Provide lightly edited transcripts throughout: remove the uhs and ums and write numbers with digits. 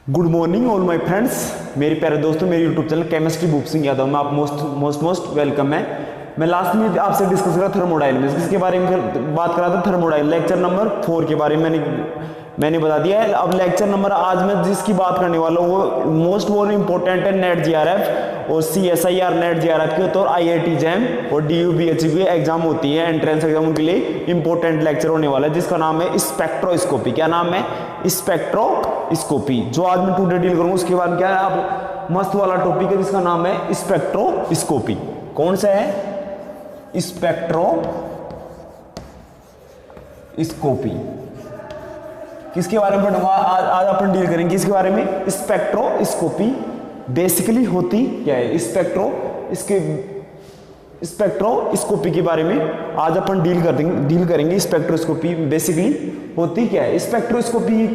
Good morning all my friends, मेरे प्यारे दोस्तों, मेरे YouTube channel chemistry book Singh Yadav में आप मोस्ट वेलकम है। मैं लास्ट में आपसे डिस्कस करा थर्मोडायनामिक्स, किसके बारे में बात करा था, थर्मोडायनामिक्स लेक्चर नंबर 4 के बारे में मैंने बता दिया है। अब लेक्चर नंबर आज मैं जिसकी बात करने वाला हूँ वो मोस्ट इंपॉर्टेंट है, नेट जीआरएफ और CSIR नेट जीआरएफ की, तो IIT जैम और DUBHE की एग्जाम होती है, एंट्रेंस एग्जाम, उनके लिए इंपॉर्टेंट लेक्चर होने वाला है जिसका नाम है स्पेक्ट्रोस्कोपी। क्या नाम है? स्पेक्ट्रोस्कोपी। जो आज मैं टुडे डील करूंगा उसके बाद क्या है, आप मस्त वाला टॉपिक है जिसका नाम है स्पेक्ट्रोस्कोपी। कौन सा है? स्पेक्ट्रोस्कोपी। किसके बारे में पढ़ूंगा आज अपन डील करेंगे इसके बारे में। स्पेक्ट्रोस्कोपी बेसिकली होती क्या है, स्पेक्ट्रोस्कोपी के बारे में आज अपन डील करेंगे। स्पेक्ट्रोस्कोपी बेसिकली होती क्या है, स्पेक्ट्रोस्कोपी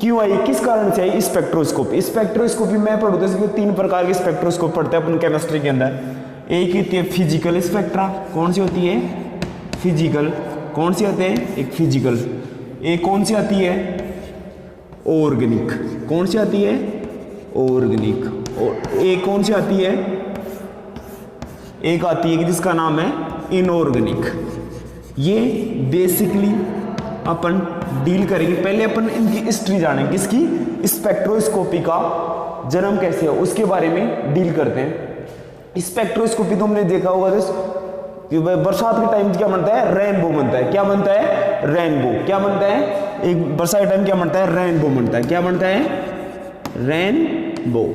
क्यों आई, किस कारण से आई स्पेक्ट्रोस्कोपी। स्पेक्ट्रोस्कोपी मैं पढ़ूंगा इसमें 3 प्रकार के स्पेक्ट्रोस्कोप पढ़ते हैं अपन केमिस्ट्री के अंदर। एक होती है फिजिकल स्पेक्ट्रा, कौन सी होती है? फिजिकल। कौन सी होते हैं? एक फिजिकल। एक कौन सी आती है? ऑर्गेनिक। कौन सी आती है? ऑर्गेनिक। और एक कौन सी आती है? एक आती है कि जिसका नाम है इनऑर्गेनिक। ये बेसिकली अपन डील करेंगे। पहले अपन इनकी हिस्ट्री जानेंगे, किसकी? स्पेक्ट्रोस्कोपी का जन्म कैसे है उसके बारे में डील करते हैं। स्पेक्ट्रोस्कोपी तो हमने देखा होगा कि बरसात के टाइम क्या बनता है? रेनबो बनता है। क्या बनता है? रेनबो। क्या बनता है? एक बरसात के टाइम क्या बनता है? रेनबो बनता है। क्या बनता है? रेनबो।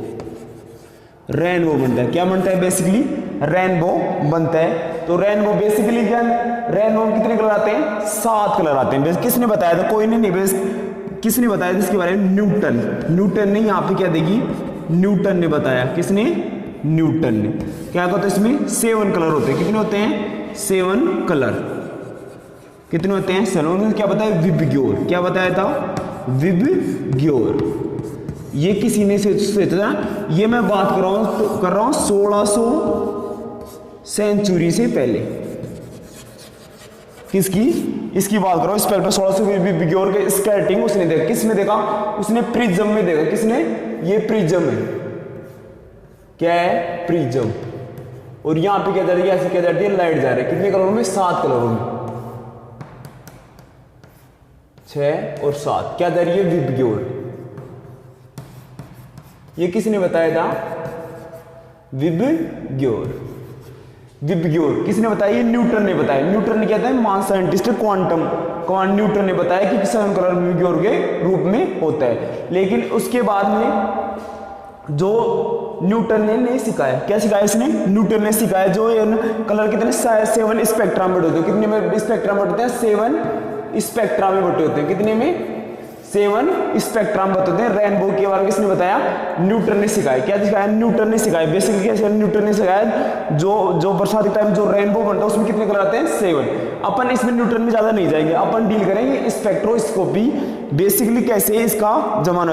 रेनबो बनता है। क्या बनता है? बेसिकली रेनबो बनता है। तो रेनबो बेसिकली क्या है? रेनबो में कितने कलर आते हैं? 7 कलर आते हैं। किसने बताया था? कोई नहीं, किसने बताया था इसके बारे में? न्यूटन ने यहाँ पे क्या देगी? न्यूटन ने बताया। किसने? न्यूटन ने। क्या कहते हैं इसमें 7 कलर होते हैं। कितने होते हैं? 7 कलर। कितने होते हैं? 7। उन्होंने क्या बताया? विबग्योर। क्या बताया था? विबग्योर। ये किसी ने सोचा था, ये मैं बात कर रहा हूं 1600 सेंचुरी से पहले। किसकी? इसकी बात कर रहा हूं। स्पेक्ट्रो 1600 विबग्योर के स्कैटरिंग उसने देखा। किसने देखा? उसने प्रिज्म में देखा। किसने? ये प्रिज्म है। क्या है? प्रिज्म। और यहां पे क्या जा रही है? ऐसे क्या जा रही है? लाइट जा रही है। कितने कलरों में? 7 कलरों में। 6 और 7 क्या जा रही है? विबग्योर। ये किसने बताया था? विबग्योर। विबग्योर किसने बताया? ये न्यूटन ने बताया। न्यूटन ने क्या था? महान साइंटिस्ट क्वांटम न्यूटन ने बताया कि 7 कलर विबग्योर के रूप में होता है। लेकिन उसके बाद में जो न्यूटन ने नहीं सिखाया। क्या सिखाया इसने? न्यूटन ने सिखाया जो कलर कितने 7 स्पेक्ट्रा में बटे होते हैं। कितने में स्पेक्ट्रा में बटे होते हैं? 7 स्पेक्ट्रा में बटे होते हैं। कितने में? 7 स्पेक्ट्रा में बटे होते हैं। रेनबो के बारे में किसने बताया? न्यूटन ने सिखाया। क्या सिखाया? न्यूटन ने सिखाया। बेसिकली क्या न्यूटन ने सिखाया? जो बरसात के टाइम जो रेनबो बनता है उसमें कितने कलर आते हैं? 7। अपन इसमें न्यूटन में ज्यादा नहीं जाएंगे, अपन डील करेंगे स्पेक्ट्रोस्कोपी बेसिकली कैसे है इसका जमाना।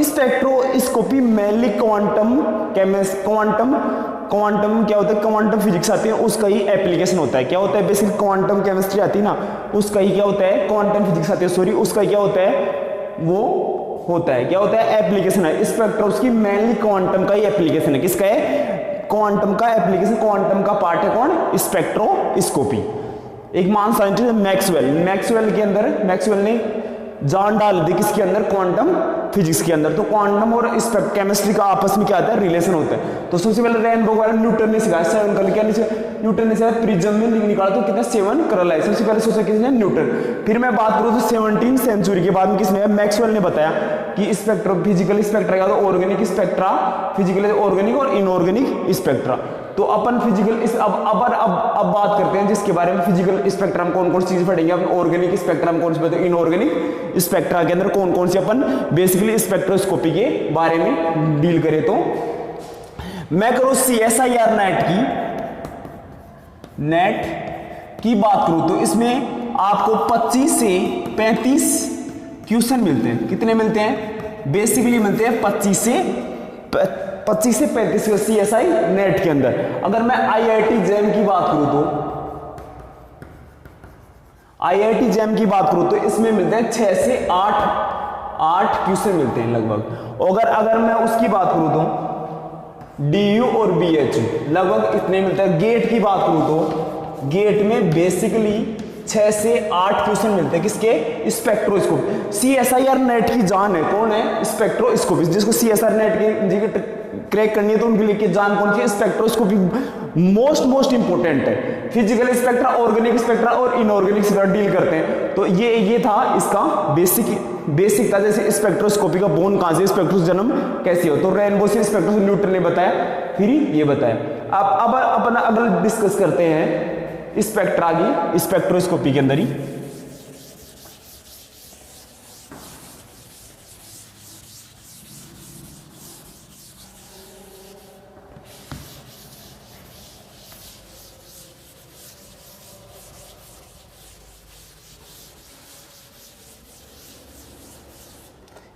स्पेक्ट्रोस्कोपी मेनली क्वांटम क्या होता है? क्वांटम फिजिक्स आती है, उसका ही एप्लीकेशन होता है। क्या होता है? बेसिकली क्वांटम केमिस्ट्री आती है ना, उसका ही क्या होता है? क्वांटम फिजिक्स आती है, सॉरी, उसका क्या होता है? वो होता है क्या होता है? एप्लीकेशन है। स्पेक्ट्रोस्कोपी मेनली क्वांटम का ही एप्लीकेशन है। किसका है? क्वांटम का एप्लीकेशन। क्वांटम का पार्ट है कौन? स्पेक्ट्रोस्कोपी। एक महान साइंटिस्ट मैक्सवेल के अंदर मैक्सवेल ने जान डाल दी किसके अंदर? क्वांटम फिजिक्स के अंदर। तो क्वांटम और केमिस्ट्री का आपस में क्या आता है? रिलेशन होता है। तो सबसे पहले रेनबो के बारे में न्यूटन ने सिखाया। 7 कलर क्या न्यूटन ने सिखाया? प्रिज्म में निकाला तो कितने 7 कलर आए। सबसे पहले सोचा किसने? न्यूटन। फिर मैं बात करूं तो 17वीं सेंचुरी के बाद में किसने? मैक्सवेल ने बताया कि फिजिकल स्पेक्ट्रा या तो ऑर्गेनिक स्पेक्ट्रा, फिजिकल ऑर्गेनिक और इनऑर्गेनिक स्पेक्ट्रा। तो अपन फिजिकल अब बात करते हैं जिसके बारे में फिजिकल स्पेक्ट्रा में कौन कौन सी चीज पढ़ेंगे अपन। ऑर्गेनिक स्पेक्ट्रा में कौन सी पढ़ेंगे? इनऑर्गेनिक स्पेक्ट्रा के अंदर कौन कौन सी अपन बेसिकली स्पेक्ट्रोस्कोपी के बारे में डील करें। तो मैं करूं CSIR नेट की बात करूं तो इसमें आपको 25 से 35 क्वेश्चन मिलते हैं। कितने मिलते हैं? बेसिकली मिलते हैं 25 से 35 CSI नेट के अंदर। अगर मैं IIT जैम की बात करूं तो IIT जैम की बात करूं तो इसमें मिलते हैं 6 से 8 क्वेश्चन मिलते हैं लगभग। अगर मैं उसकी बात करूं तो DU और BH लगभग इतने मिलते हैं। गेट की बात करूं तो गेट में बेसिकली 6 से 8 क्वेश्चन मिलते हैं किसके, स्पेक्ट्रोस्कोप। CSIR नेट की जान है, कौन है, स्पेक्ट्रोस्कोपी। जिसको CSIR नेट की क्रैक करनी है तो उनके लिए जान कौन सी, स्पेक्ट्रोस्कोपी मोस्ट इंपोर्टेंट है। फिजिकल स्पेक्ट्रा, ऑर्गेनिक स्पेक्ट्रा और इनऑर्गेनिक स्पेक्ट्रा डील करते हैं। तो ये था इसका बेसिक था। जैसे स्पेक्ट्रोस्कोपी का बोन कहां से, स्पेक्ट्रोस जन्म कैसे हो, तो रेनबो से स्पेक्ट्रोस न्यूटन ने बताया, फिर ये बताया। अब अपना अगर डिस्कस करते हैं स्पेक्ट्रा की, स्पेक्ट्रोस्कोपी के अंदर ही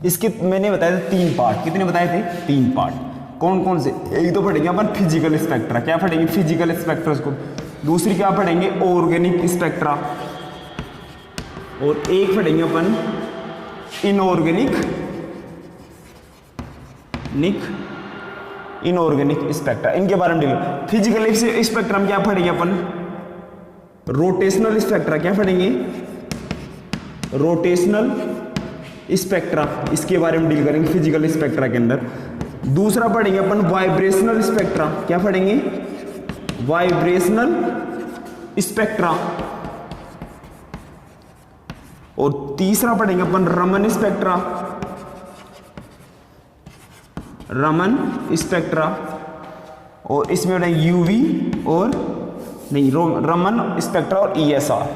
इसके मैंने बताया था 3 पार्ट। कितने बताए थे, 3 पार्ट। कौन कौन से, एक तो पढ़ेंगे अपन फिजिकल स्पेक्ट्रा, क्या पढ़ेंगे, फिजिकल स्पेक्ट्रोस्कोप। दूसरी क्या पढ़ेंगे, ऑर्गेनिक स्पेक्ट्रा, और एक पढ़ेंगे अपन इनऑर्गेनिक स्पेक्ट्रा। इनके बारे में डील। फिजिकल स्पेक्ट्रा में क्या पढ़ेंगे अपन, रोटेशनल स्पेक्ट्रा, क्या पढ़ेंगे, रोटेशनल स्पेक्ट्रा, इसके बारे में डील करेंगे फिजिकल स्पेक्ट्रा के अंदर। दूसरा पढ़ेंगे अपन वाइब्रेशनल स्पेक्ट्रा, क्या पढ़ेंगे, वाइब्रेशनल स्पेक्ट्रा। और तीसरा पढ़ेंगे अपन रमन स्पेक्ट्रा, रमन स्पेक्ट्रा। और इसमें पढ़ेंगे यूवी और नहीं, रमन स्पेक्ट्रा और ESR,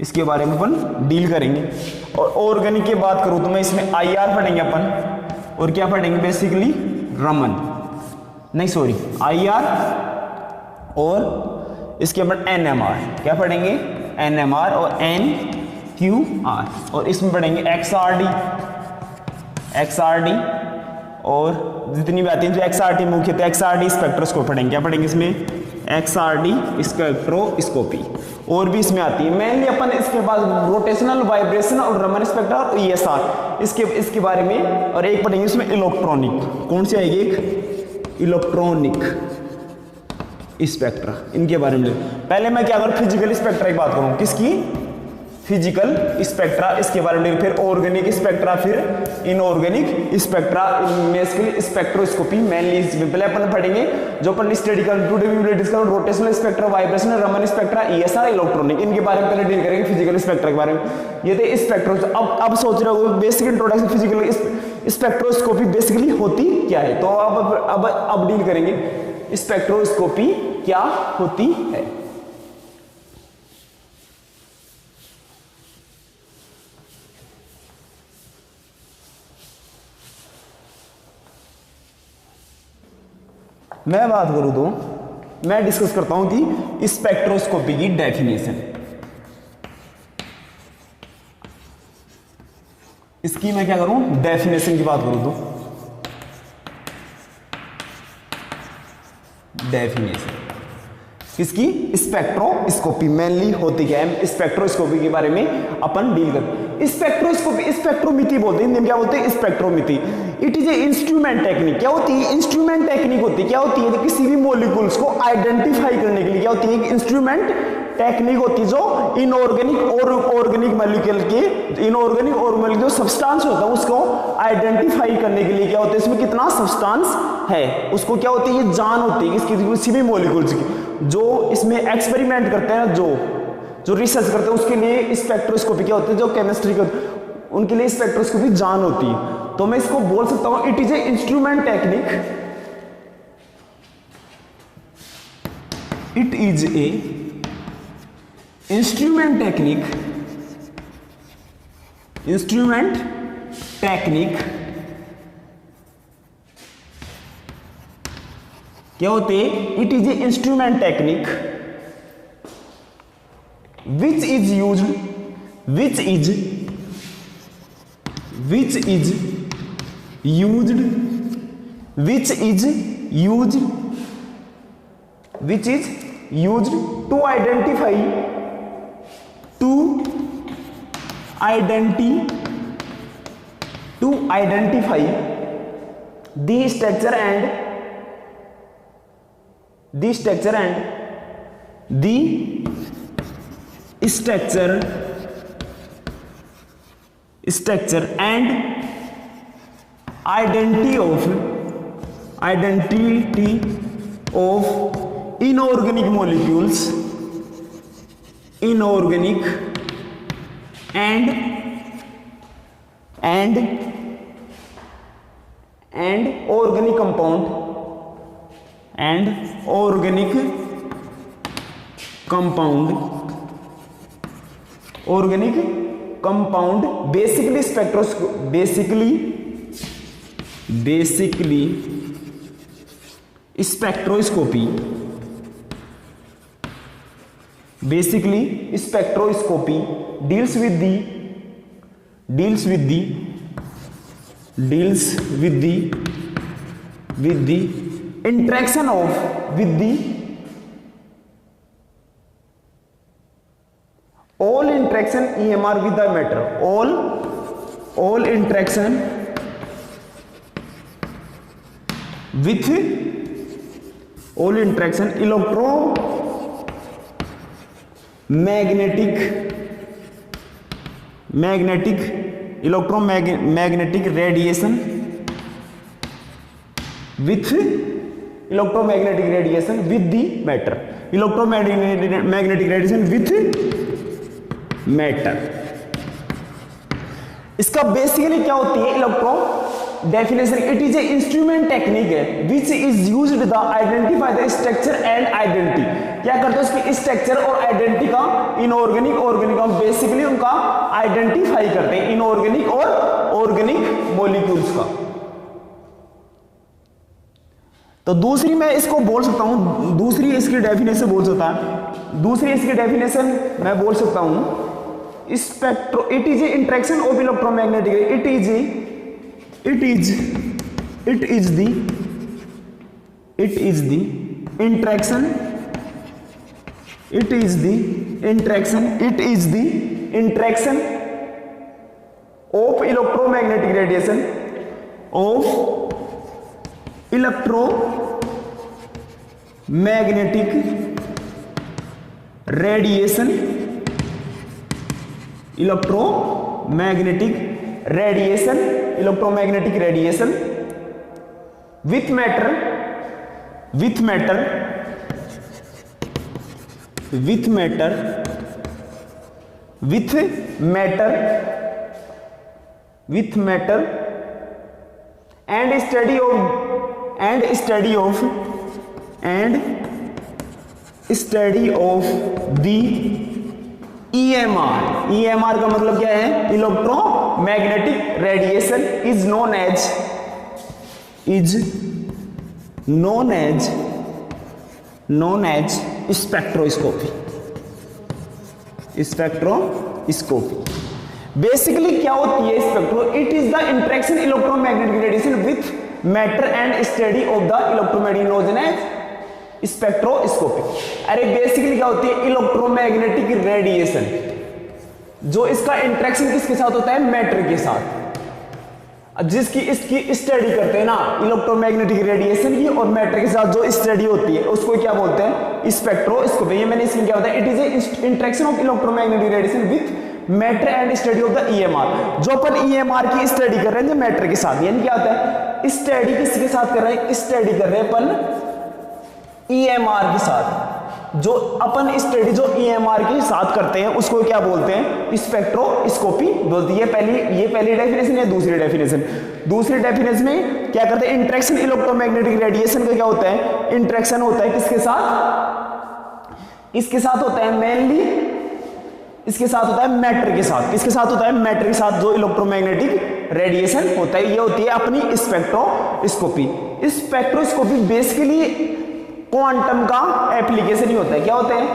इसके बारे में अपन डील करेंगे। और ऑर्गेनिक की बात करूं तो मैं इसमें IR पढ़ेंगे अपन, और क्या पढ़ेंगे, बेसिकली रमन, नहीं सॉरी IR, और इसके बाद NMR, क्या पढ़ेंगे, NMR और NQR। और इसमें पढ़ेंगे XRD, और जितनी भी आती है जो XRD मुख्यतः XRD स्पेक्ट्रोस्कोप पढ़ेंगे, क्या पढ़ेंगे इसमें, XRD स्पेक्ट्रोस्कोपी। और भी इसमें आती है मेनली अपन। इसके बाद रोटेशनल, वाइब्रेशनल और रमन स्पेक्ट्रा और ESR, इसके बारे में। और एक पढ़ेंगे इसमें इलेक्ट्रॉनिक, कौन सी आएगी, एक इलेक्ट्रॉनिक स्पेक्ट्रा, इनके बारे में। पहले मैं क्या करूं, फिजिकल स्पेक्ट्रा की बात करूं, किसकी, फिजिकल स्पेक्ट्रा, इसके बारे में। फिर ऑर्गेनिक स्पेक्ट्रा, फिर inorganic spectra, basically spectroscopy mainly इसमें पहले अपन पढ़ेंगे। जो अपन स्टडी कर today we will discuss rotational spectra, vibrational, Raman spectra, ESR, electronic, इनके बारे में पहले डील करेंगे फिजिकल स्पेक्ट्रा के बारे में। ये थे स्पेक्ट्रो। अब सोच रहे हो basic introduction physical spectroscopy basically होती क्या है, तो अब डील करेंगे स्पेक्ट्रोस्कोपी क्या होती है। मैं बात करूं तो मैं डिस्कस करता हूं कि स्पेक्ट्रोस्कोपी की डेफिनेशन। इसकी मैं क्या करूं, डेफिनेशन की बात करूं तो डेफिनेशन किसकी, स्पेक्ट्रोस्कोपी मेनली होती क्या है, स्पेक्ट्रोस्कोपी के बारे में अपन डील करते। स्पेक्ट्रोस्कोपी, स्पेक्ट्रोमिति बोलते हैं, क्या बोलते हैं, spectrometry. It is a instrument technique, क्या होती है, इंस्ट्रूमेंट टेक्निक होती है। क्या होती है, तो किसी भी मॉलिक्यूल्स को आइडेंटिफाई करने के लिए क्या होती है, इंस्ट्रूमेंट टेक्निक होती है, जो इनऑर्गेनिक और ऑर्गेनिक मॉलिक्यूल के, इनऑर्गेनिक और मॉलिक्यूल जो सब्सटेंस होता है उसको आइडेंटिफाई करने के लिए क्या होता है, इसमें कितना सब्सटेंस है, उसको क्या होती है, ये जान होती है किसी भी मॉलिक्यूल्स की। जो इसमें एक्सपेरिमेंट करते हैं, जो रिसर्च करते हैं, उसके लिए स्पेक्ट्रोस्कोपी क्या होती है, जो केमिस्ट्री का उनके लिए स्पेक्ट्रोस्कोपी जान होती है। तो मैं इसको बोल सकता हूं, it is a instrument technique, it is a instrument technique क्या होते हैं, it is a instrument technique which is used to identify to identify the structure and the structure and identity of inorganic molecules and organic compound basically spectroscopy deals with the interaction of all interaction EMR with the matter, all interaction with electromagnetic radiation with the matter, electromagnetic radiation with matter। इसका basically क्या होती है electro definition? It is a instrument technique है which is used the identify the structure and identity. क्या करते हैं उसकी structure और आइडेंटिटी का इनऑर्गेनिक ऑर्गेनिक बेसिकली उनका आइडेंटिफाई करते हैं इनऑर्गेनिक और ऑर्गेनिक मॉलिक्यूल्स का। तो दूसरी मैं इसको बोल सकता हूं, दूसरी इसकी डेफिनेशन बोल सकता है, दूसरी इसकी डेफिनेशन मैं बोल सकता हूं spectro it is A interaction of electromagnetic it is the interaction of electromagnetic radiation electromagnetic radiation with matter and study of the EMR का मतलब क्या है? Electromagnetic radiation is known as spectroscopy. Basically क्या होती है spectro? It is the interaction electromagnetic radiation with matter and study of the electromagnetic known as spectroscopy. अरे basically क्या होती है? इलेक्ट्रोमैग्नेटिक रेडिएशन जो इसका इंटरेक्शन किसके साथ होता है? मैटर के साथ। जिसकी इसकी स्टडी करते हैं ना इलेक्ट्रोमैग्नेटिक रेडिएशन की और मैटर के साथ जो स्टडी होती है उसको क्या बोलते हैं? स्पेक्ट्रोस्कोपी। ये मैंने इसमें क्या बताया? It is A interaction of electromagnetic radiation with matter and study of the EMR। जो अपन EMR की स्टडी कर रहे हैं जो मैटर के साथ, यानी क्या होता है? स्टडी किसके साथ कर रहे हैं? स्टडी कर रहे हैं अपन EMR के साथ। जो अपन स्टडी जो EMR के साथ करते हैं उसको क्या बोलते हैं? स्पेक्ट्रोस्कोपी बोलती है। ये पहली डेफिनेशन है। दूसरी डेफिनेशन में क्या करते हैं? इंटरेक्शन इलेक्ट्रोमैग्नेटिक रेडिएशन का क्या होता है? इंटरेक्शन होता है किसके साथ? इसके साथ होता है मेनली, इसके साथ होता है मैटर के साथ। किसके साथ होता है? मैटर के साथ जो इलेक्ट्रोमैग्नेटिक रेडिएशन होता है ये होती है अपनी स्पेक्ट्रोस्कोपी। स्पेक्ट्रोस्कोपी बेसिकली क्वांटम का एप्लीकेशन ही होता है। क्या होता है?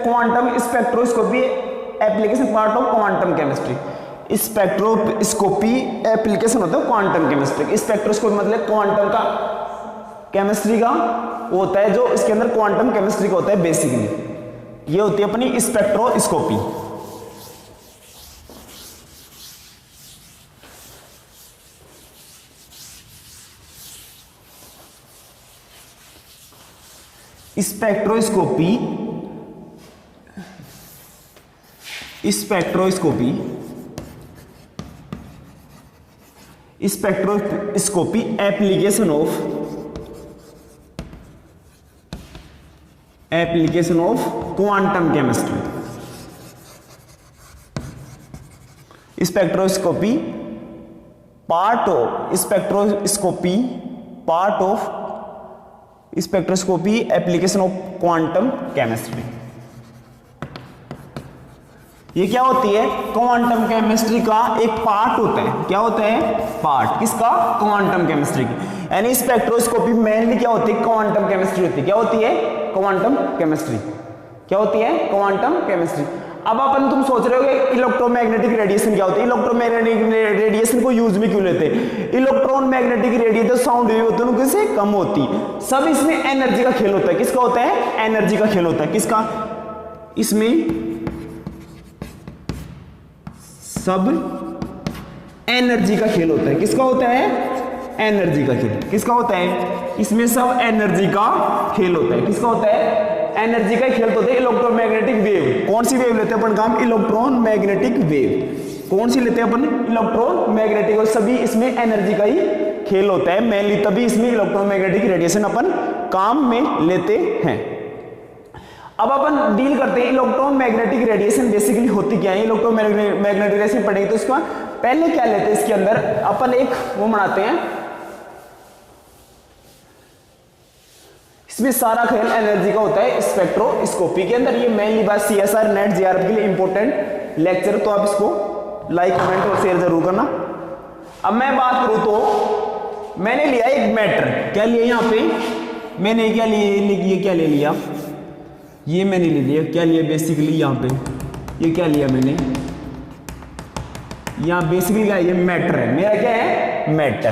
Quantum spectroscopy application part of quantum chemistry. Spectroscopy application होता है क्वांटम केमिस्ट्री। स्पेक्ट्रोस्कोपी मतलब क्वांटम का केमिस्ट्री का होता है, जो इसके अंदर क्वांटम केमिस्ट्री का होता है बेसिकली। ये होती है अपनी spectroscopy. Spectroscopy application of quantum chemistry. Spectroscopy part of spectroscopy application of quantum chemistry. ये क्या होती है? क्वांटम केमिस्ट्री का एक पार्ट होता है। क्या होता है? पार्ट किसका? क्वांटम केमिस्ट्री की। यानी स्पेक्ट्रोस्कोपी मेनली क्या होती है? क्वांटम केमिस्ट्री होती है। क्या होती है? Quantum chemistry. क्या होती है? Quantum chemistry. अब अपन तुम सोच रहे हो कि इलेक्ट्रोमैग्नेटिक रेडिएशन क्या होती है? इलेक्ट्रोमैग्नेटिक रेडिएशन को यूज में क्यों लेते हैं? Electron magnetic radiation sound wave होते हैं उनके से कम होती। सब इसमें एनर्जी का खेल होता है। किसका होता है? एनर्जी का खेल होता है। किसका? इसमें सब एनर्जी का खेल होता है। किसका होता है? एनर्जी का खेल। किसका होता है? इसमें सब एनर्जी का खेल होता है। किसका होता है? एनर्जी का खेल होता है। Electromagnetic wave. कौन सी वेव लेते हैं अपन काम? Electron magnetic wave. कौन सी लेते हैं अपन? Electron magnetic. और सभी इसमें एनर्जी का ही खेल होता है मेनली, तभी इसमें इलेक्ट्रोमैग्नेटिक रेडिएशन अपन काम में लेते हैं। अब अपन डील करते हैं इलेक्ट्रॉन मैग्नेटिक रेडिएशन बेसिकली होती क्या है। इलेक्ट्रॉन मैग्नेटिक रेडिएशन पढ़ेंगे तो इसका पहले क्या लेते हैं? इसके अंदर अपन एक वो बनाते हैं, इसमें सारा खेल एनर्जी का होता है स्पेक्ट्रोस्कोपी के अंदर। ये मेनली बात CSR नेट JRF के लिए इंपॉर्टेंट लेक्चर, तो आप इसको लाइक कमेंट और शेयर जरूर करना। अब मैं बात करूं तो मैंने लिया एक मैटर। क्या लिया यहां पे? मैंने क्या क्या ले लिया? ये मैंने ले लिया। क्या लिया बेसिकली यहां पे? ये क्या लिया मैंने? यहां बेसिकली क्या? ये मैटर है मेरा। क्या है? मैटर।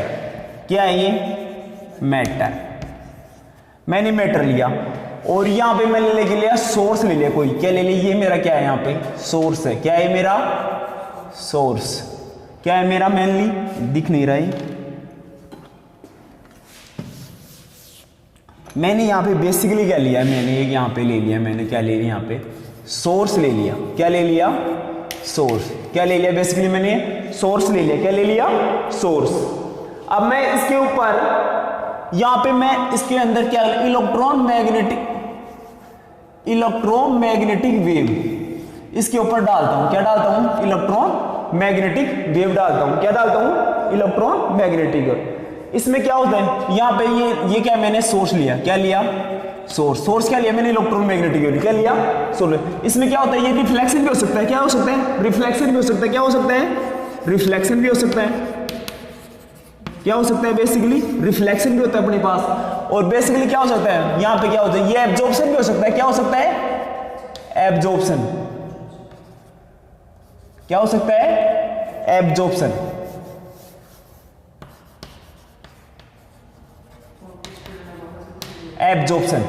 क्या है ये? मैटर। मैंने मैटर लिया और यहां पे मैंने लेके लिया सोर्स ले लिया कोई। क्या ले लिया? ये मेरा क्या है? यहां पे सोर्स है। क्या है मेरा? सोर्स। क्या है मेरा? मेनली दिख नहीं रहा है। मैंने यहां पे बेसिकली क्या लिया? मैंने एक यहां पे ले लिया। मैंने क्या ले लिया? यहां पे सोर्स ले लिया। क्या ले लिया? सोर्स। क्या ले लिया? बेसिकली मैंने सोर्स ले लिया। क्या ले लिया? सोर्स। अब मैं इसके ऊपर यहां पे मैं इसके अंदर क्या इलेक्ट्रोन मैग्नेटिक वेव इसके ऊपर डालता हूं। क्या डालता हूं? इलेक्ट्रॉन मैग्नेटिक वेव डालता हूं। क्या डालता हूं? Electron magnetic. इसमें क्या होता है? यहां पे ये क्या मैंने सोर्स लिया। क्या लिया? सोर्स क्या लिया मैंने? Electron magnetic wave. क्या लिया? सोर्स। इसमें क्या होता है? ये रिफ्लेक्शन भी हो सकता है। क्या हो सकता है? रिफ्लेक्शन भी हो सकता है। क्या हो सकता है? रिफ्लेक्शन भी हो सकता है। क्या हो सकता है? बेसिकली रिफ्लेक्शन भी होता है अपने पास। और बेसिकली क्या हो सकता है? यहां पे क्या होता है? ये एब्जॉर्प्शन भी हो सकता है। क्या हो सकता है? एब्जॉर्प्शन। क्या हो सकता है? एब्जॉर्प्शन। एब्जॉर्प्शन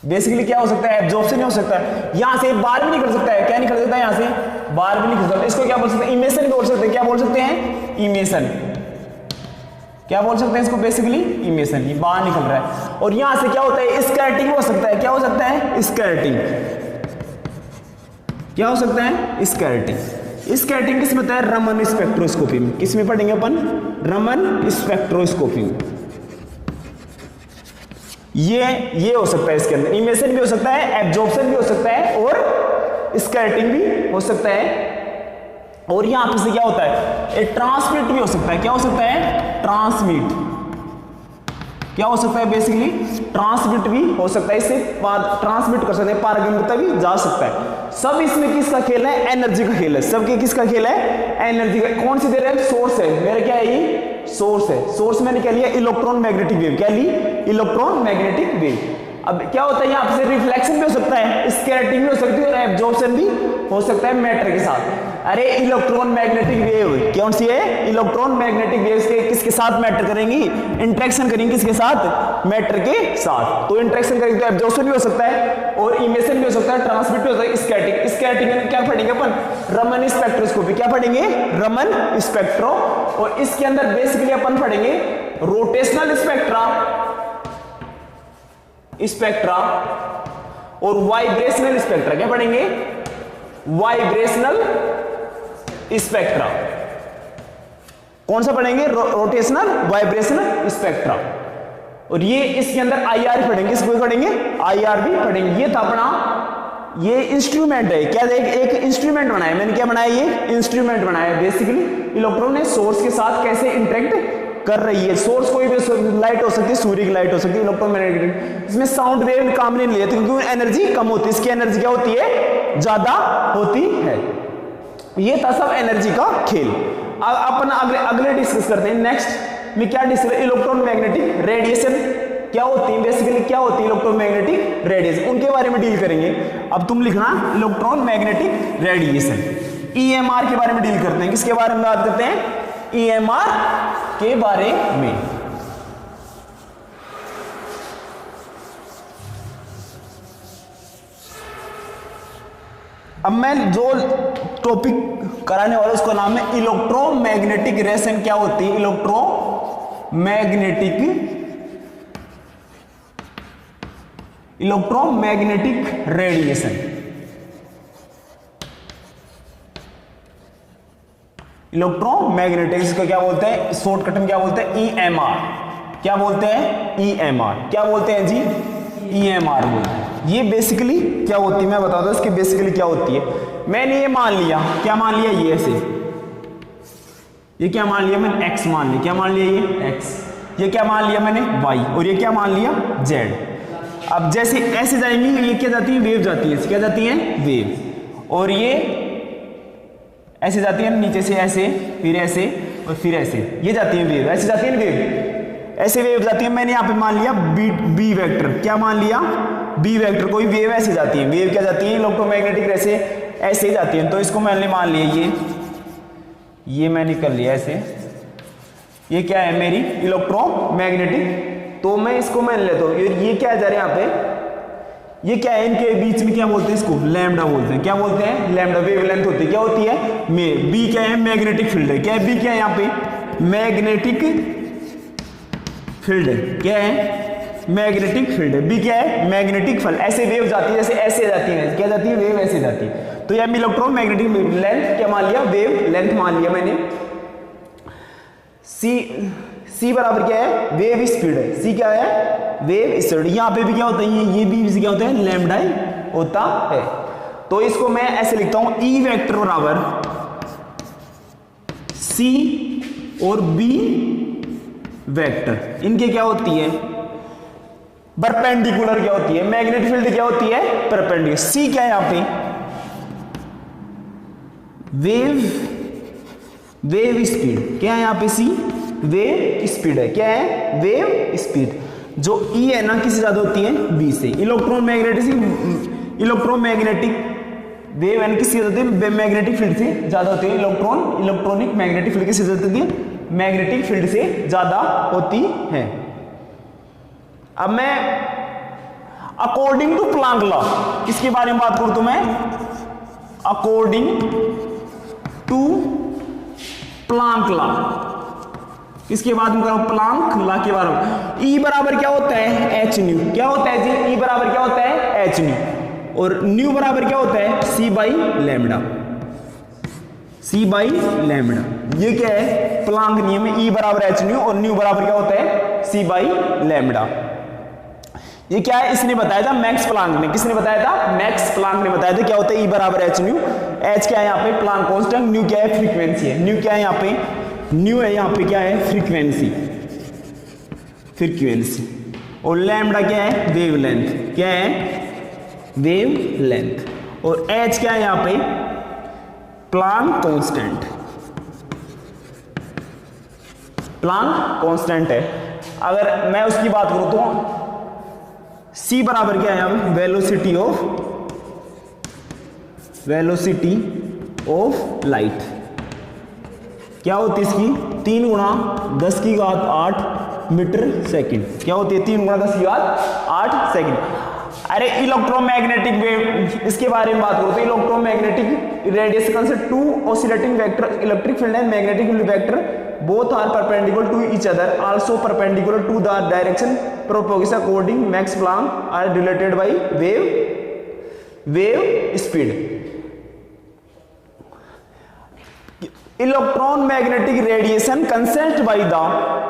बेसिकली क्या हो सकता है? एब्जॉर्प्शन हो सकता है। यहां से बाहर भी निकल सकता है। क्या निकल सकता है? यहां से बाहर भी निकल सकता है। इसको क्या बोल सकते हैं? इमेशन भी बोल सकते हैं। क्या बोल सकते हैं? इमेशन। क्या बोल सकते हैं इसको? बेसिकली इमेशन। ये बाहर निकल रहा है। और यहां से क्या होता है? स्कैटरिंग हो सकता है। क्या हो सकता है? स्कैटरिंग। क्या हो सकता है? स्कैटरिंग। स्कैटरिंग किस में होता है? रमन स्पेक्ट्रोस्कोपी में। किस में पढ़ेंगे अपन? रमन स्पेक्ट्रोस्कोपी में। ये हो सकता है। इसके अंदर इमेशन भी हो सकता है, एब्जॉर्प्शन भी हो सकता है और स्कैटरिंग भी हो सकता है। और यहां पे से क्या होता है? एक ट्रांसमिट भी हो सकता है। क्या हो सकता है? ट्रांसमिट। क्या हो सकता है? बेसिकली ट्रांसमिट भी हो सकता है। इससे ट्रांसमिट कर सकते हैं, पारगम्यता भी जा सकता है। सब इसमें किसका खेल है? एनर्जी का खेल है। सबके किसका खेल है? एनर्जी का। कौन सी दे रहे हैं? सोर्स है मेरा। क्या है ये? सोर्स है। सोर्स मैंने क्या लिया? Electron magnetic wave. क्या ली? Electron magnetic wave. अब क्या होता है? यहां से रिफ्लेक्शन भी हो सकता है, स्कैटरिंग भी हो सकती है और एब्जॉर्प्शन भी हो सकता है मैटर के साथ। अरे इलेक्ट्रॉन मैग्नेटिक वेव कौन सी है? इलेक्ट्रॉन मैग्नेटिक वेव्स के किसके साथ मैटर करेंगी? इंटरेक्शन करेंगी। किसके साथ? मैटर के साथ। तो इंटरेक्शन करेंगे तो एब्जॉर्प्शन भी हो सकता है और इमेशन भी हो सकता है, ट्रांसमिट भी हो सकता है, स्कैटरिंग। स्कैटरिंग में क्या पढ़ेंगे अपन? रमन स्पेक्ट्रोस्कोपी। क्या पढ़ेंगे? रमन स्पेक्ट्रो। और इसके अंदर बेसिकली अपन पढ़ेंगे रोटेशनल स्पेक्ट्रा और वाइब्रेशनल स्पेक्ट्रा। क्या पढ़ेंगे? Vibrational spectra. कौन सा पढ़ेंगे? Rotational vibrational spectra. और ये इसके अंदर आईआर पढ़ेंगे, इसको पढ़ेंगे, आईआर भी पढ़ेंगे। ये था अपना, ये इंस्ट्रूमेंट है। क्या एक इंस्ट्रूमेंट बनाया मैंने, क्या बनाया? ये इंस्ट्रूमेंट बनाया। बेसिकली इलेक्ट्रॉन ने सोर्स के साथ कैसे इंटरेक्ट कर रही है। सोर्स कोई भी लाइट हो सकती है, सूर्य की लाइट हो सकती है, इलेक्ट्रोमैग्नेटिक। इसमें साउंड वेव काम नहीं लेते क्योंकि एनर्जी कम होती है, इसकी एनर्जी क्या होती है? ज्यादा होती है। ये था सब एनर्जी का खेल। अब अपन अगले डिस्कस करते हैं। नेक्स्ट में क्या डिस्कस? इलेक्ट्रोमैग्नेटिक रेडिएशन क्या होती है, बेसिकली क्या होती है इलेक्ट्रोमैग्नेटिक रेडिएशन, उनके बारे में डील करेंगे। अब तुम लिखना इलेक्ट्रोमैग्नेटिक रेडिएशन। ईएमआर के बारे में डील करते हैं। किसके बारे में बात करते हैं? ईएमआर के बारे में। अब मैं जो टॉपिक कराने वाला उसका नाम है इलेक्ट्रोमैग्नेटिक रेडिएशन। क्या होती है इलेक्ट्रोमैग्नेटिक रेडिएशन। इलेक्ट्रोमैग्नेटिक, इसको क्या बोलते हैं? शॉर्टकट में क्या बोलते हैं? ईएमआर। क्या बोलते हैं? ईएमआर। क्या बोलते हैं जी? ईएमआर बोलते हैं। ये बेसिकली क्या होती है मैं बता दूं इसकी बेसिकली क्या होती है। मैंने ये मान लिया, क्या मान लिया? ये ऐसे, ये क्या मान लिया मैंने? एक्स मान लिया। क्या मान लिया? ये एक्स। ये क्या मान लिया मैंने? वाई। और ये क्या मान लिया? जेड। अब जैसे ऐसे जाएंगी, ये क्या जाती है? वेव जाती है। क्या जाती है? वेव। और ये ऐसे जाती है नीचे से, ऐसे, फिर ऐसे और फिर ऐसे, ये जाती है वेव। ऐसे जाती है वेव, ऐसे वेव जाती है। मैंने यहां पे मान लिया बी वेक्टर। क्या मान लिया? B vector. कोई वेव ऐसे जाती है। वेव क्या जाती है? इलेक्ट्रोमैग्नेटिक ऐसे ही जाती है। तो इसको मैंने मान लिया, ये मैंने कर लिया ऐसे। ये क्या है? मेरी इलेक्ट्रोमैग्नेटिक। तो मैं इसको मान लेता हूं। ये क्या जा रहा है यहाँ पे? ये क्या है? इनके बीच में क्या बोलते हैं? इसको लैम्डा बोलते हैं। क्या बोलते हैं? लैम्डा वेवलेंथ होती है। क्या होती है? में। बी क्या है? मैग्नेटिक फील्ड है। क्या है? बी क्या है यहाँ पे? मैग्नेटिक फील्ड है। क्या है? मैग्नेटिक फील्ड है। बी क्या है? Magnetic field. ऐसे वेव जाती है, जैसे ऐसे जाती है। क्या जाती है? वेव ऐसे जाती है। तो ये इलेक्ट्रोमैग्नेटिक लेंथ क्या मान लिया? वेव लेंथ मान लिया मैंने। सी बराबर क्या है? वेव स्पीड है। सी क्या है? Wave speed. यहां पे भी क्या होता है? ये भी क्या होता है? लैम्डा होता है। तो इसको मैं ऐसे लिखता हूं, ई वेक्टर बराबर सी और बी वेक्टर। इनके क्या होती है? परपेंडिकुलर। क्या होती है? मैग्नेटिक फील्ड क्या होती है? परपेंडिकुलर। सी क्या है यहां पे? Wave speed. क्या है यहां पे? सी वेव स्पीड है। क्या है? Wave speed. जो ई है ना, किससे ज्यादा होती है? बी से। इलेक्ट्रोमैग्नेटिक वेव है किससे ज्यादा होती है? मैग्नेटिक फील्ड से ज्यादा होती है। इलेक्ट्रॉनिक मैग्नेटिक फील्ड किससे ज्यादा होती है? मैग्नेटिक फील्ड से ज्यादा होती है। अब मैं अकॉर्डिंग टू प्लांक लॉ इसके बारे में बात करूं तो मैं अकॉर्डिंग टू प्लांक लॉ, इसके बाद में करो प्लांक लॉ के बारे में। ई बराबर क्या होता है? H new. क्या होता है जी? ई बराबर क्या होता है? H new. और न्यू बराबर क्या होता है? C by lambda. C by lambda. ये क्या है? प्लांक नियम है। ई बराबर एच न्यू और न्यू बराबर क्या होता है? C by lambda. ये क्या है? इसने बताया था मैक्स प्लांक ने। किसने बताया था? मैक्स प्लांक ने बताया था। क्या होता है? ई बराबर एच न्यू। एच क्या है यहाँ पे? Planck constant. न्यू क्या है? फ्रीक्वेंसी है। न्यू क्या है यहाँ पे? न्यू है यहाँ पे क्या है? फ्रीक्वेंसी। और लैम्डा क्या है? वेवलेंथ। क्या है? वेवलेंथ। और एच क्या है यहाँ पे? Planck constant. प्लांक कांस्टेंट है। अगर मैं उसकी बात करूं तो सी बराबर क्या है? हम वेलोसिटी ऑफ लाइट। क्या होती है इसकी? 3 गुणा 10 की घात 8 मीटर सेकंड। क्या होती है? 3 गुणा 10 की घात 8 सेकंड। अरे इलेक्ट्रोमैग्नेटिक वेव, इसके बारे में बात करो तो इलेक्ट्रोमैग्नेटिक रेडिएशन से 2 oscillating vector electric field and magnetic field vector both are perpendicular to each other, also perpendicular to the direction propagation according Max Planck are related by wave speed. Electron magnetic radiation consent by the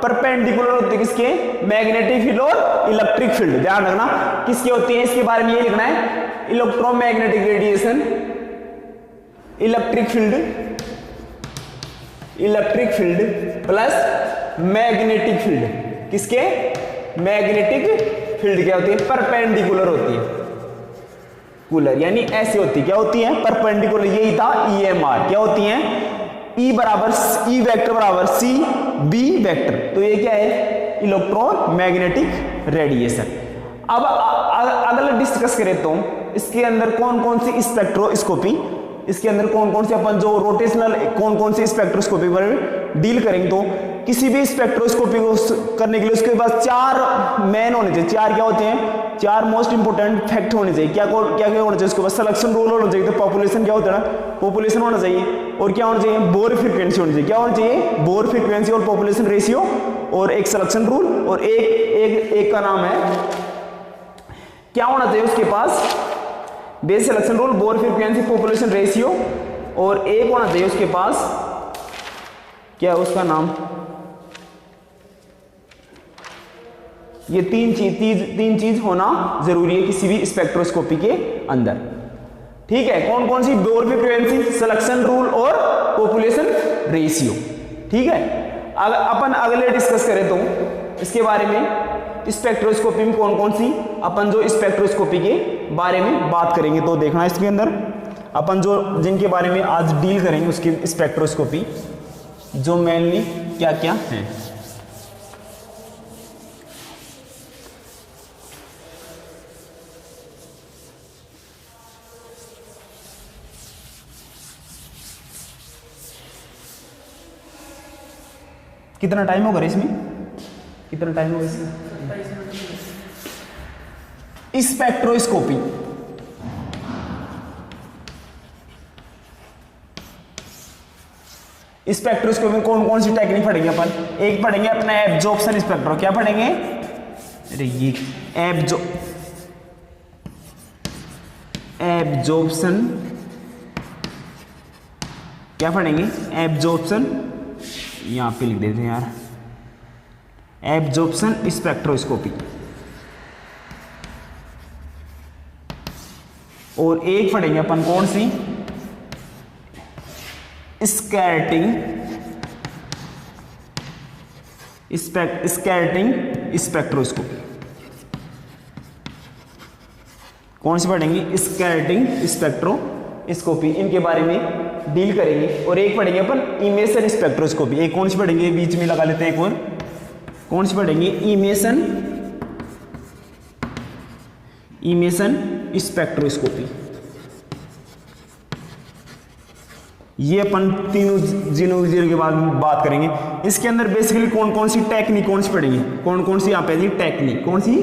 perpendicular होते हैं किसके, magnetic field और electric field. ध्यान रखना किसके होते हैं, इसके बारे में ये लिखना है, electromagnetic radiation, electric field plus magnetic field, किसके, मैग्नेटिक फील्ड क्या होती है, परपेंडिकुलर होती है, कुलर यानी ऐसी होती है, क्या होती है, परपेंडिकुलर। यही था EMR, क्या होती है, E वेक्टर बराबर C B वेक्टर। तो ये क्या है, इलेक्ट्रोमैग्नेटिक रेडिएशन। अब अगला डिस्कस करें तो इसके अंदर कौन कौन सी स्पेक्ट्रोस्कोपी, इसके अंदर कौन कौन से अपन जो रोटेशनल कौन कौन सी स्पेक्ट्रोस्कोपी पर डील करेंगे। तो किसी भी स्पेक्ट्रोस्कोपी को करने के लिए उसके पास 4 मेन होने चाहिए, 4 क्या होते हैं, 4 मोस्ट इंपोर्टेंट फैक्ट होने चाहिए। क्या क्या होना चाहिए उसके पास, सिलेक्शन रूल होना चाहिए, तो पॉपुलेशन क्या होता है ना, पॉपुलेशन होना चाहिए, और क्या होना चाहिए, बोर फ्रीक्वेंसी होनी चाहिए। क्या होना चाहिए, बोर फ्रीक्वेंसी और पॉपुलेशन रेशियो, और एक सिलेक्शन रूल, और एक का नाम है, क्या होना चाहिए उसके पास, base selection rule, Bohr frequency, population ratio, और एक होना चाहिए उसके पास, क्या है उसका नाम, ये तीन चीज होना जरूरी है किसी भी स्पेक्ट्रोस्कोपी के अंदर। ठीक है, कौन कौन सी, बोर फ्रीक्वेंसी, सिलेक्शन रूल और पॉपुलेशन रेशियो। ठीक है, अपन अगले डिस्कस करें तो इसके बारे में स्पेक्ट्रोस्कोपी में कौन कौन सी अपन जो स्पेक्ट्रोस्कोपी के बारे में बात करेंगे। तो देखना इसके अंदर अपन जो जिनके बारे में आज डील करेंगे उसकी स्पेक्ट्रोस्कोपी जो मेनली क्या क्या है। कितना टाइम होगा इसमें, कितना टाइम होगा इसमें, स्पेक्ट्रोस्कोपी। स्पेक्ट्रोस्कोपी में कौन कौन सी टेक्निक पढ़ेंगे अपन, एक पढ़ेंगे अपना एब्जॉर्प्शन स्पेक्ट्रो, क्या पढ़ेंगे, अरे ये एब्जॉर्प्शन, क्या पढ़ेंगे, एब्जॉर्प्शन, यहां पे लिख देते हैं यार, एब्जॉर्प्शन स्पेक्ट्रोस्कोपी। और एक पढ़ेंगे अपन कौन सी, स्कैटरिंग स्पेक्ट्रोस्कोपी। कौन सी पढ़ेंगे, स्कैटरिंग स्पेक्ट्रोस्कोपी, इनके बारे में डील करेंगे। और एक पढ़ेंगे अपन इमेशन स्पेक्ट्रोस्कोपी, एक कौन सी पढ़ेंगे, बीच में लगा लेते हैं एक और, कौन सी पढ़ेंगे, इमेशन स्पेक्ट्रोस्कोपी। ये अपन तीनों के बाद बात करेंगे। इसके अंदर बेसिकली कौन कौन सी टेक्निक कौन सी पढ़ेंगे, कौन कौन सी यहाँ पे जी टेक्निक, कौन सी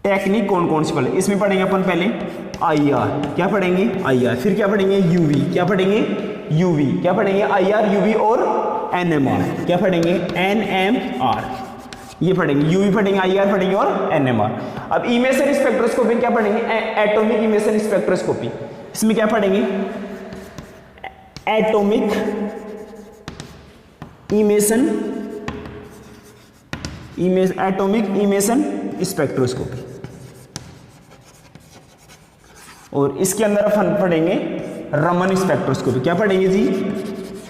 टेक्निक कौन कौन सी पढ़े, इसमें पढ़ेंगे अपन पहले IR, क्या पढ़ेंगे IR, फिर क्या पढ़ेंगे UV, क्या पढ़ेंगे UV, क्या पढ़ेंगे IR UV और NMR, क्या पढ़ेंगे NMR, ये पढ़ेंगे UV पढ़ेंगे IR पढ़ेंगे और NMR। अब इमेशन स्पेक्ट्रोस्कोपी क्या पढ़ेंगे, एटॉमिक इमेशन स्पेक्ट्रोस्कोपी, इसमें क्या पढ़ेंगे एटॉमिक इमेशन स्पेक्ट्रोस्कोपी। और इसके अंदर अपन पढ़ेंगे रमन स्पेक्ट्रोस्कोपी, क्या पढ़ेंगे जी,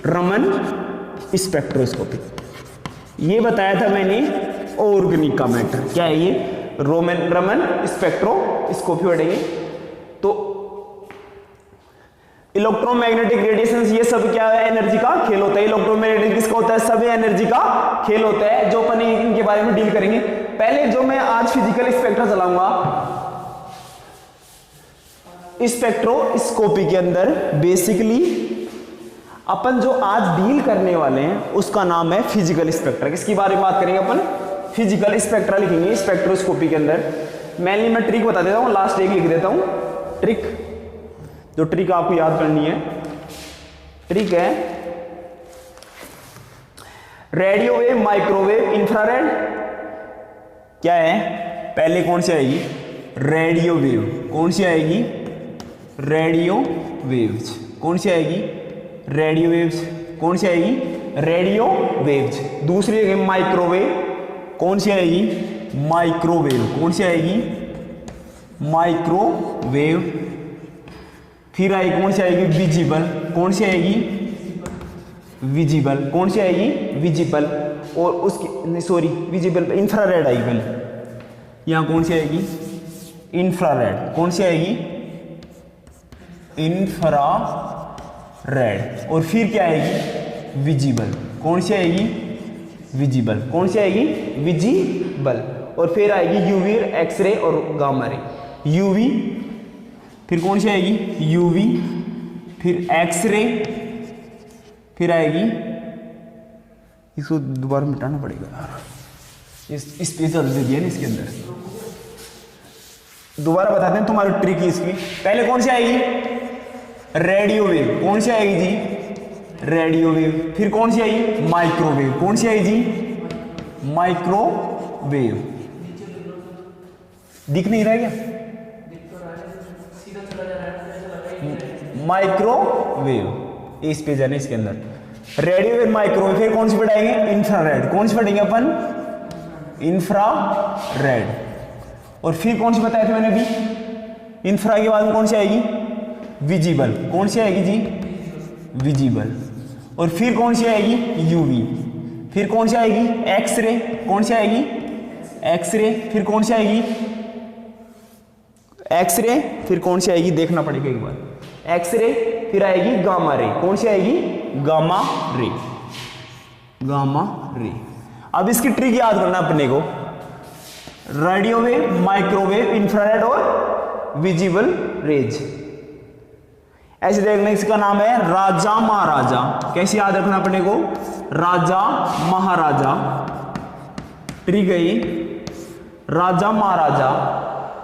रमन स्पेक्ट्रोस्कोपी। ये बताया था मैंने ऑर्गेनिक का मैटर, क्या है ये, रमन स्पेक्ट्रोस्कोपी पढ़ेंगे। तो इलेक्ट्रोमैग्नेटिक रेडिएशन, ये सब क्या है, एनर्जी का खेल होता है। इलेक्ट्रोमैग्नेटिक किसका होता है, सब एनर्जी का खेल होता है, जो अपन इनके बारे में डील करेंगे। पहले जो मैं आज फिजिकल स्पेक्ट्रा चलाऊंगा स्पेक्ट्रोस्कोपी के अंदर, बेसिकली अपन जो आज डील करने वाले हैं उसका नाम है फिजिकल स्पेक्ट्रा। किसकी बारे में बात करेंगे अपन, फिजिकल स्पेक्ट्रा लिखेंगे स्पेक्ट्रोस्कोपी के अंदर। मेनली मैं ट्रिक बता देता हूं, लास्ट एक लिख देता हूं ट्रिक, जो ट्रिक आपको याद करनी है। ट्रिक है। रेडियो वेव, माइक्रोवेव, इंफ्रारेड, क्या है? पहले कौन सी आएगी? Radio wave. कौन सी आएगी? Radio waves. कौन सी आएगी? Radio waves. कौन सी आएगी? Radio waves. दूसरी आएगी माइक्रोवेव। कौन सी आएगी? माइक्रोवेव। कौन सी आएगी? माइक्रोवेव। फिर आएगी कौन सी आएगी? विजिबल। कौन सी आएगी? विजिबल। कौन सी आएगी? विजिबल। और उसकी सॉरी विजिबल, इंफ्रारेड आएगी पहले। यहां कौन सी आएगी? इंफ्रारेड। कौन सी आएगी? इंफ्रारेड। और फिर क्या आएगी? विजिबल। कौन सी आएगी? विजिबल। कौन सी आएगी? विजिबल। और फिर आएगी यूवी, एक्सरे और गामा रे। यूवी, फिर कौन सी आएगी? यूवी, फिर एक्सरे, फिर आएगी, इसको दोबारा मिटाना पड़ेगा यार, इस स्पेस ज्यादा दे दिया ना इसके अंदर। दोबारा बताते हैं तुम्हारी ट्रिक इसकी। पहले कौन सी आएगी? Radio wave. कौन सी आएगी जी? Radio wave. फिर कौन सी आएगी? माइक्रोवेव। कौन सी आएगी जी? माइक्रोवेव। दिख नहीं रहा क्या? माइक्रोवेव इस पे जाने इसके अंदर। रेडियो वेव, माइक्रोवेव, फिर कौन सी पढ़ाएंगे? इंफ्रारेड। कौन सी पढ़ेंगे अपन? इंफ्रारेड। और फिर कौन सी बताए थे मैंने अभी? इंफ्रा के बाद में कौन सी आएगी? विजिबल। कौन सी आएगी जी? विजिबल। और फिर कौन सी आएगी? यूवी। फिर कौन सी आएगी? एक्सरे। कौन सी आएगी? एक्सरे। फिर कौन सी आएगी? एक्सरे। फिर कौन सी आएगी? देखना पड़ेगा एक बार। एक्सरे, फिर आएगी गामा रे। कौन सी आएगी? Gamma ray. Gamma ray. अब इसकी ट्रिक याद करना अपने को। रेडियो वेव, माइक्रोवेव, इंफ्रारेड और विजिबल रेज। ऐसे देखना, इसका नाम है राजा महाराजा। कैसे याद रखना अपने को? राजा महाराजा। ट्रिक है ये, राजा महाराजा।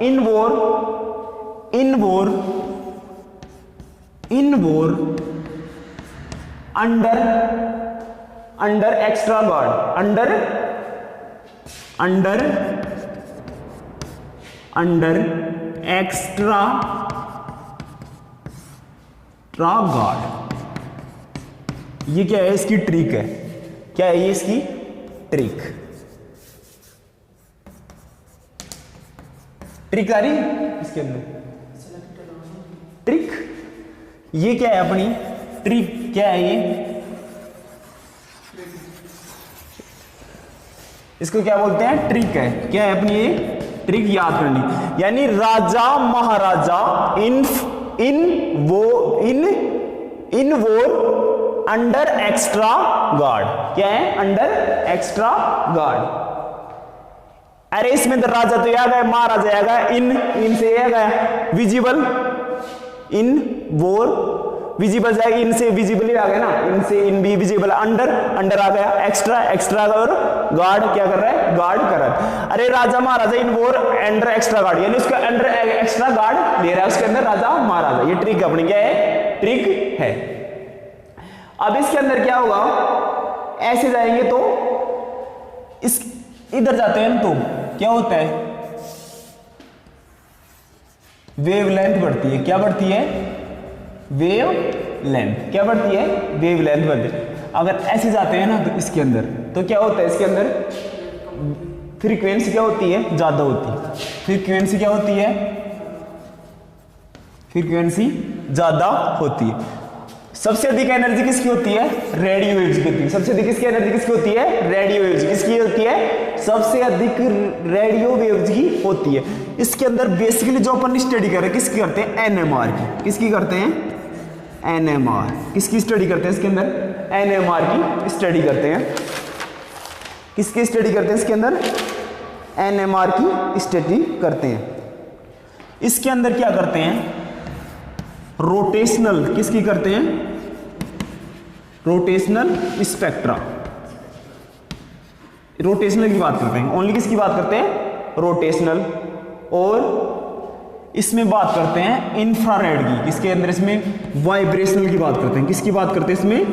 In war, in war, in war, under, under extra guard, under, under, under extra guard. ये क्या है? इसकी ट्रिक है। क्या है ये इसकी ट्रिक? ट्रिक आ रही इसके अंदर? ट्रिक, ये क्या है अपनी ट्रिक? क्या है ये? इसको क्या बोलते हैं? ट्रिक है। क्या है अपनी ये ट्रिक? याद करनी। यानी राजा महाराजा in war under extra guard. क्या है? Under extra guard. अरे इसमें तो राजा तो आ गया, महाराजा आ गया, इन से आ गया विजिबल। इन वॉर विजिबल जाएगी, इनसे विजिबल ही आ गया ना, इनसे इन भी विजिबल। अंडर, अंडर आ गया, एक्स्ट्रा, एक्स्ट्रा और गार्ड क्या कर रहा है? गार्ड कर रहा है। अरे राजा महाराजा in war under extra guard, यानी उसका अंडर एक्स्ट्रा गार्ड ले रहा है उसके अंदर राजा महाराजा। ये ट्रिक अपनी क्या है? ट्रिक है। अब इसके अंदर क्या होगा? ऐसे जाएंगे तो इस इधर जाते हैं तो क्या होता है? वेव लेंथ बढ़ती है। क्या बढ़ती है? Wave length. क्या बढ़ती है? वेव लेंथ बढ़ती है। अगर ऐसे जाते हैं ना तो इसके अंदर तो क्या होता है? इसके अंदर फ्रीक्वेंसी क्या होती है? ज्यादा होती है। फ्रीक्वेंसी क्या होती है? फ्रीक्वेंसी ज्यादा होती है। सबसे अधिक एनर्जी किसकी होती है? रेडियो वेव्स की होती है। सबसे अधिक किसकी एनर्जी किसकी होती है? Radio waves. किसकी होती है? सबसे अधिक रेडियो वेव्स की होती है। इसके अंदर बेसिकली जो अपन स्टडी कर रहे हैं किसकी करते हैं? एनएमआर की। किसकी करते हैं? एनएमआर। किसकी स्टडी करते हैं इसके अंदर? एनएमआर की स्टडी करते हैं। किसकी स्टडी करते हैं इसके अंदर? एनएमआर की स्टडी करते हैं। इसके अंदर क्या करते हैं? रोटेशनल। किसकी करते हैं? Rotational spectra. रोटेशनल की बात करते हैं। ओनली किसकी बात करते हैं? रोटेशनल। और इसमें बात करते हैं इंफ्रारेड की, किसके अंदर, इसमें वाइब्रेशनल की बात करते हैं। किसकी बात करते हैं इसमें,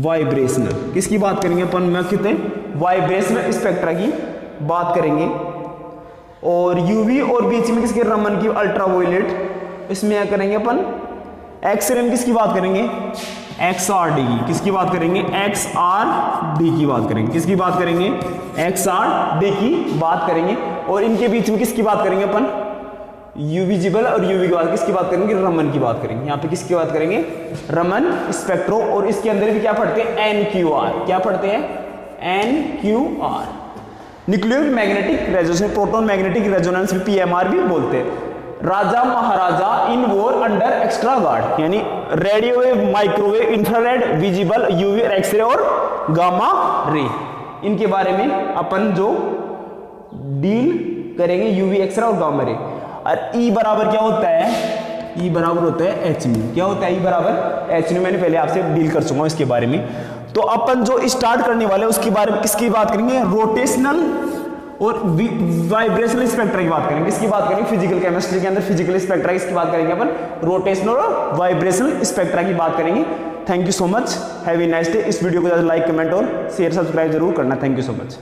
वाइब्रेशनल। किसकी बात करेंगे अपन, मैं कहते हैं वाइब्रेशनल स्पेक्ट्रा की बात करेंगे। और यूवी और बीच में किसके, रमन की अल्ट्रावायलेट। इसमें क्या करेंगे अपन, एक्सरे में किसकी बात करेंगे, XRD की। किसकी बात करेंगे, XRD की बात करेंगे। किसकी बात करेंगे, XRD की बात करेंगे। और इनके बीच में किसकी बात करेंगे अपन, यूविजिबल और यूवी की बात, किसकी बात करेंगे, रमन की बात करेंगे। यहाँ पे किसकी बात करेंगे, रमन स्पेक्ट्रो। और इसके अंदर भी क्या पढ़ते हैं, NQR। क्या पढ़ते हैं, NQR, nuclear magnetic resonance, proton magnetic resonance भी PMR भी बोलते हैं। राजा महाराजा in war under extra guard, यानी radio wave, microwave, infrared, visible, UV, X-ray और गामा रे, इनके बारे में अपन जो डील करेंगे, यूवी, एक्सरे और गामा रे। और E बराबर क्या होता है, E बराबर होता है h म्यू। क्या होता है E बराबर h म्यू, मैंने पहले आपसे डील कर चुका हूं इसके बारे में। तो अपन जो स्टार्ट करने वाले उसके बारे में किसकी बात करेंगे, रोटेशनल और वाइब्रेशनल स्पेक्ट्रा की बात करेंगे। किसकी बात करेंगे, फिजिकल केमिस्ट्री के अंदर फिजिकल स्पेक्ट्रा किसकी बात करेंगे अपन, रोटेशनल और वाइब्रेशनल स्पेक्ट्रा की बात करेंगे। Thank you so much, have a nice day. इस वीडियो को ज़्यादा लाइक, कमेंट और शेयर, सब्सक्राइब जरूर करना। Thank you so much.